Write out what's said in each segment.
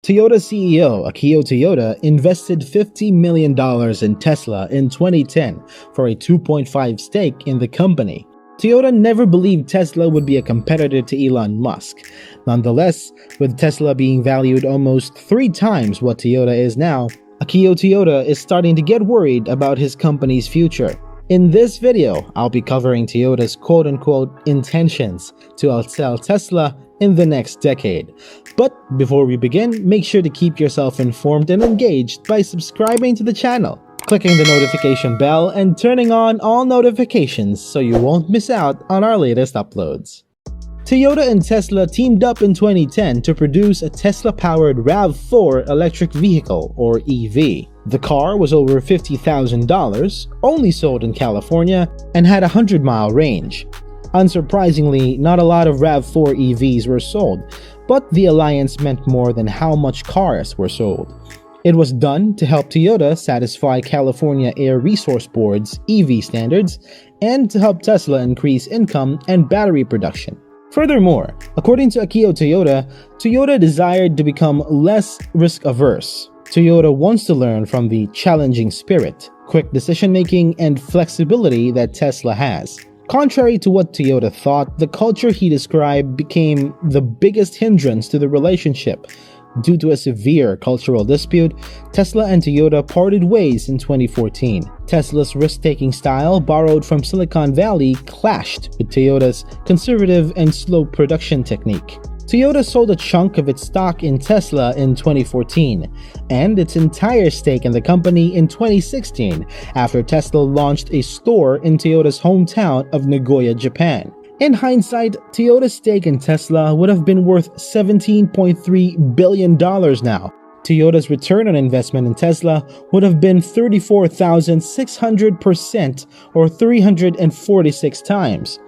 Toyota CEO Akio Toyota invested $50 million in Tesla in 2010 for a 2.5% stake in the company. Toyota never believed Tesla would be a competitor to Elon Musk. Nonetheless, with Tesla being valued almost 3 times what Toyota is now, Akio Toyota is starting to get worried about his company's future. In this video, I'll be covering Toyota's quote-unquote intentions to outsell Tesla in the next decade. But before we begin, make sure to keep yourself informed and engaged by subscribing to the channel, clicking the notification bell, and turning on all notifications so you won't miss out on our latest uploads. Toyota and Tesla teamed up in 2010 to produce a Tesla-powered Rav4 Electric Vehicle, or EV. The car was over $50,000, only sold in California, and had a 100-mile range. Unsurprisingly, not a lot of Rav4 EVs were sold, but the alliance meant more than how much cars were sold. It was done to help Toyota satisfy California Air Resource Board's EV standards and to help Tesla increase income and battery production. Furthermore, according to Akio Toyota, Toyota desired to become less risk-averse. Toyota wants to learn from the challenging spirit, quick decision-making, and flexibility that Tesla has. Contrary to what Toyota thought, the culture he described became the biggest hindrance to the relationship. Due to a severe cultural dispute, Tesla and Toyota parted ways in 2014. Tesla's risk-taking style, borrowed from Silicon Valley, clashed with Toyota's conservative and slow production technique. Toyota sold a chunk of its stock in Tesla in 2014, and its entire stake in the company in 2016 after Tesla launched a store in Toyota's hometown of Nagoya, Japan. In hindsight, Toyota's stake in Tesla would have been worth $17.3 billion now. Toyota's return on investment in Tesla would have been 34,600% or 346 times.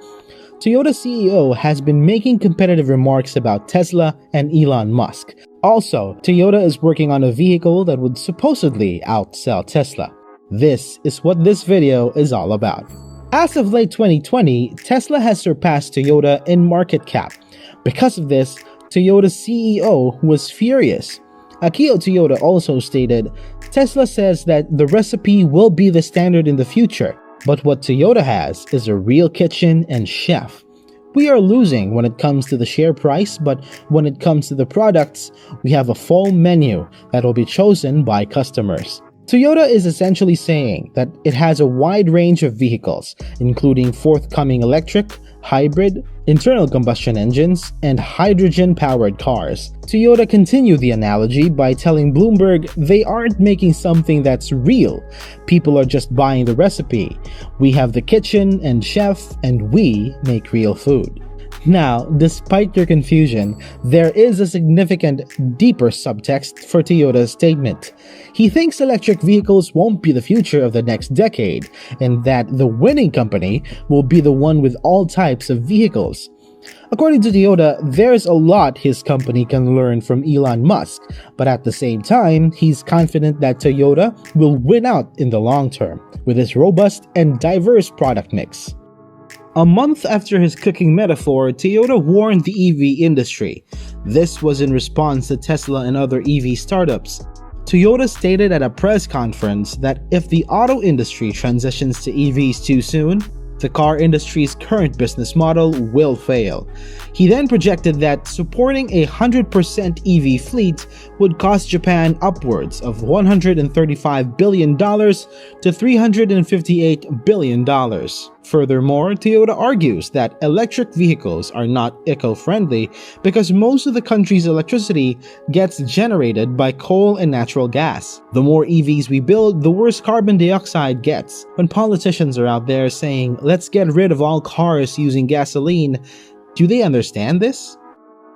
Toyota CEO has been making competitive remarks about Tesla and Elon Musk. Also, Toyota is working on a vehicle that would supposedly outsell Tesla. This is what this video is all about. As of late 2020, Tesla has surpassed Toyota in market cap. Because of this, Toyota's CEO was furious. Akio Toyota also stated, "Tesla says that the recipe will be the standard in the future, but what Toyota has is a real kitchen and chef. We are losing when it comes to the share price, but when it comes to the products, we have a full menu that will be chosen by customers." Toyota is essentially saying that it has a wide range of vehicles, including forthcoming electric, hybrid, internal combustion engines, and hydrogen-powered cars. Toyota continued the analogy by telling Bloomberg they aren't making something that's real. People are just buying the recipe. We have the kitchen and chef, and we make real food. Now, despite your confusion, there is a significant, deeper subtext for Toyota's statement. He thinks electric vehicles won't be the future of the next decade, and that the winning company will be the one with all types of vehicles. According to Toyota, there's a lot his company can learn from Elon Musk, but at the same time, he's confident that Toyota will win out in the long term with its robust and diverse product mix. A month after his cooking metaphor, Toyota warned the EV industry. This was in response to Tesla and other EV startups. Toyota stated at a press conference that if the auto industry transitions to EVs too soon, the car industry's current business model will fail. He then projected that supporting a 100% EV fleet would cost Japan upwards of $135 billion to $358 billion. Furthermore, Toyota argues that electric vehicles are not eco-friendly because most of the country's electricity gets generated by coal and natural gas. The more EVs we build, the worse carbon dioxide gets. When politicians are out there saying, "Let's get rid of all cars using gasoline," do they understand this?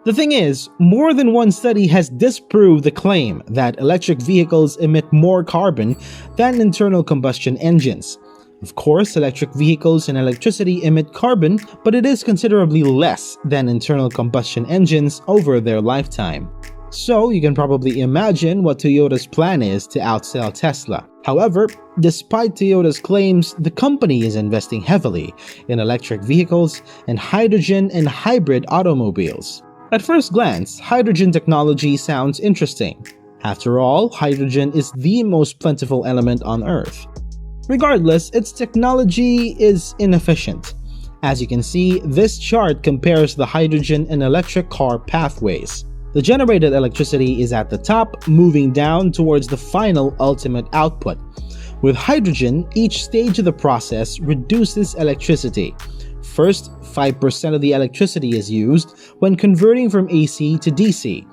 The thing is, more than one study has disproved the claim that electric vehicles emit more carbon than internal combustion engines. Of course, electric vehicles and electricity emit carbon, but it is considerably less than internal combustion engines over their lifetime. So you can probably imagine what Toyota's plan is to outsell Tesla. However, despite Toyota's claims, the company is investing heavily in electric vehicles and hydrogen and hybrid automobiles. At first glance, hydrogen technology sounds interesting. After all, hydrogen is the most plentiful element on Earth. Regardless, its technology is inefficient. As you can see, this chart compares the hydrogen and electric car pathways. The generated electricity is at the top, moving down towards the final ultimate output. With hydrogen, each stage of the process reduces electricity. First, 5% of the electricity is used when converting from AC to DC.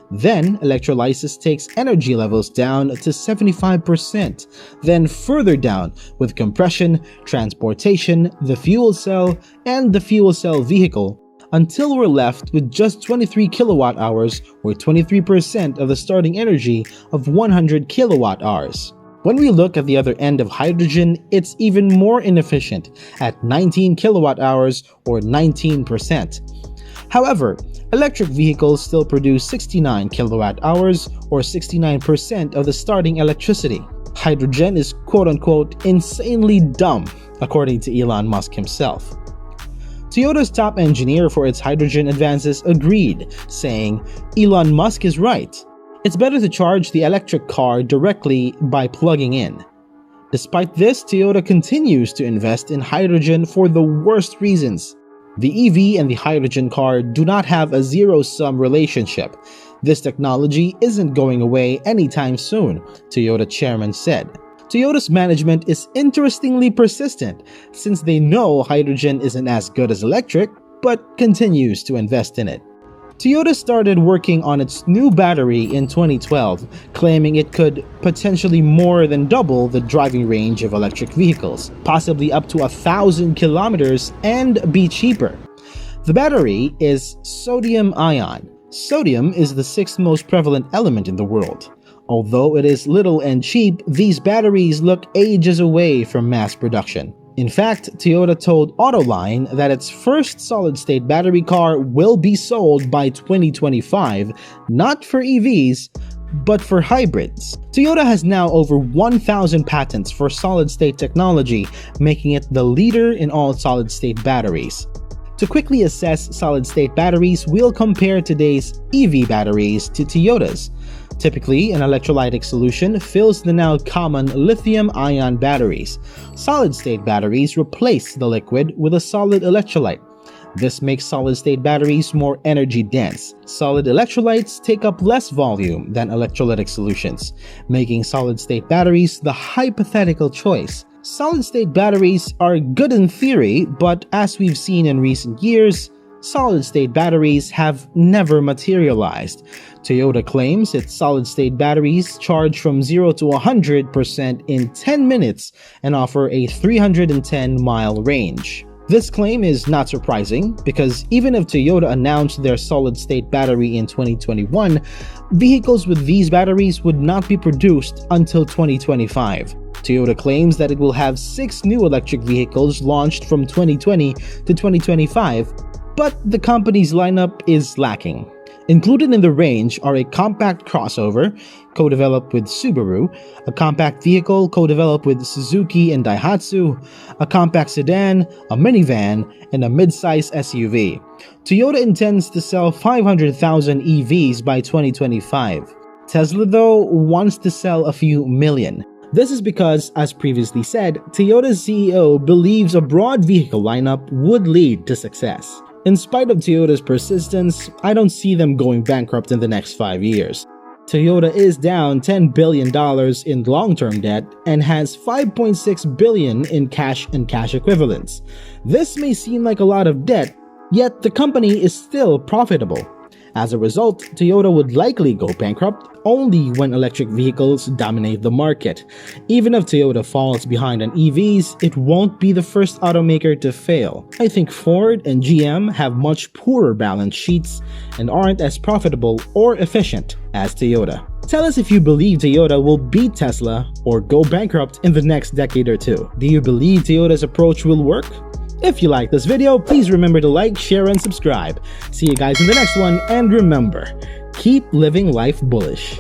Then, electrolysis takes energy levels down to 75%, then further down with compression, transportation, the fuel cell, and the fuel cell vehicle, until we're left with just 23 kilowatt hours or 23% of the starting energy of 100 kilowatt hours. When we look at the other end of hydrogen, it's even more inefficient at 19 kilowatt hours or 19%. However, electric vehicles still produce 69 kilowatt hours or 69% of the starting electricity. Hydrogen is quote-unquote insanely dumb, according to Elon Musk himself. Toyota's top engineer for its hydrogen advances agreed, saying, "Elon Musk is right. It's better to charge the electric car directly by plugging in." Despite this, Toyota continues to invest in hydrogen for the worst reasons. The EV and the hydrogen car do not have a zero-sum relationship. This technology isn't going away anytime soon, Toyota chairman said. Toyota's management is interestingly persistent since they know hydrogen isn't as good as electric, but continues to invest in it. Toyota started working on its new battery in 2012, claiming it could potentially more than double the driving range of electric vehicles, possibly up to 1,000 kilometers, and be cheaper. The battery is sodium ion. Sodium is the sixth most prevalent element in the world. Although it is little and cheap, these batteries look ages away from mass production. In fact, Toyota told Autoline that its first solid-state battery car will be sold by 2025, not for EVs, but for hybrids. Toyota has now over 1,000 patents for solid-state technology, making it the leader in all solid-state batteries. To quickly assess solid-state batteries, we'll compare today's EV batteries to Toyota's. Typically, an electrolytic solution fills the now common lithium-ion batteries. Solid-state batteries replace the liquid with a solid electrolyte. This makes solid-state batteries more energy-dense. Solid electrolytes take up less volume than electrolytic solutions, making solid-state batteries the hypothetical choice. Solid-state batteries are good in theory, but as we've seen in recent years, solid-state batteries have never materialized. Toyota claims its solid-state batteries charge from 0 to 100% in 10 minutes and offer a 310-mile range. This claim is not surprising because even if Toyota announced their solid-state battery in 2021, vehicles with these batteries would not be produced until 2025. Toyota claims that it will have 6 new electric vehicles launched from 2020 to 2025, but the company's lineup is lacking. Included in the range are a compact crossover, co-developed with Subaru, a compact vehicle co-developed with Suzuki and Daihatsu, a compact sedan, a minivan, and a mid-size SUV. Toyota intends to sell 500,000 EVs by 2025. Tesla, though, wants to sell a few million. This is because, as previously said, Toyota's CEO believes a broad vehicle lineup would lead to success. In spite of Toyota's persistence, I don't see them going bankrupt in the next 5 years. Toyota is down $10 billion in long-term debt and has $5.6 billion in cash and cash equivalents. This may seem like a lot of debt, yet the company is still profitable. As a result, Toyota would likely go bankrupt only when electric vehicles dominate the market. Even if Toyota falls behind on EVs, it won't be the first automaker to fail. I think Ford and GM have much poorer balance sheets and aren't as profitable or efficient as Toyota. Tell us if you believe Toyota will beat Tesla or go bankrupt in the next decade or two. Do you believe Toyota's approach will work? If you like this video, please remember to like, share, and subscribe. See you guys in the next one, and remember, keep living life bullish.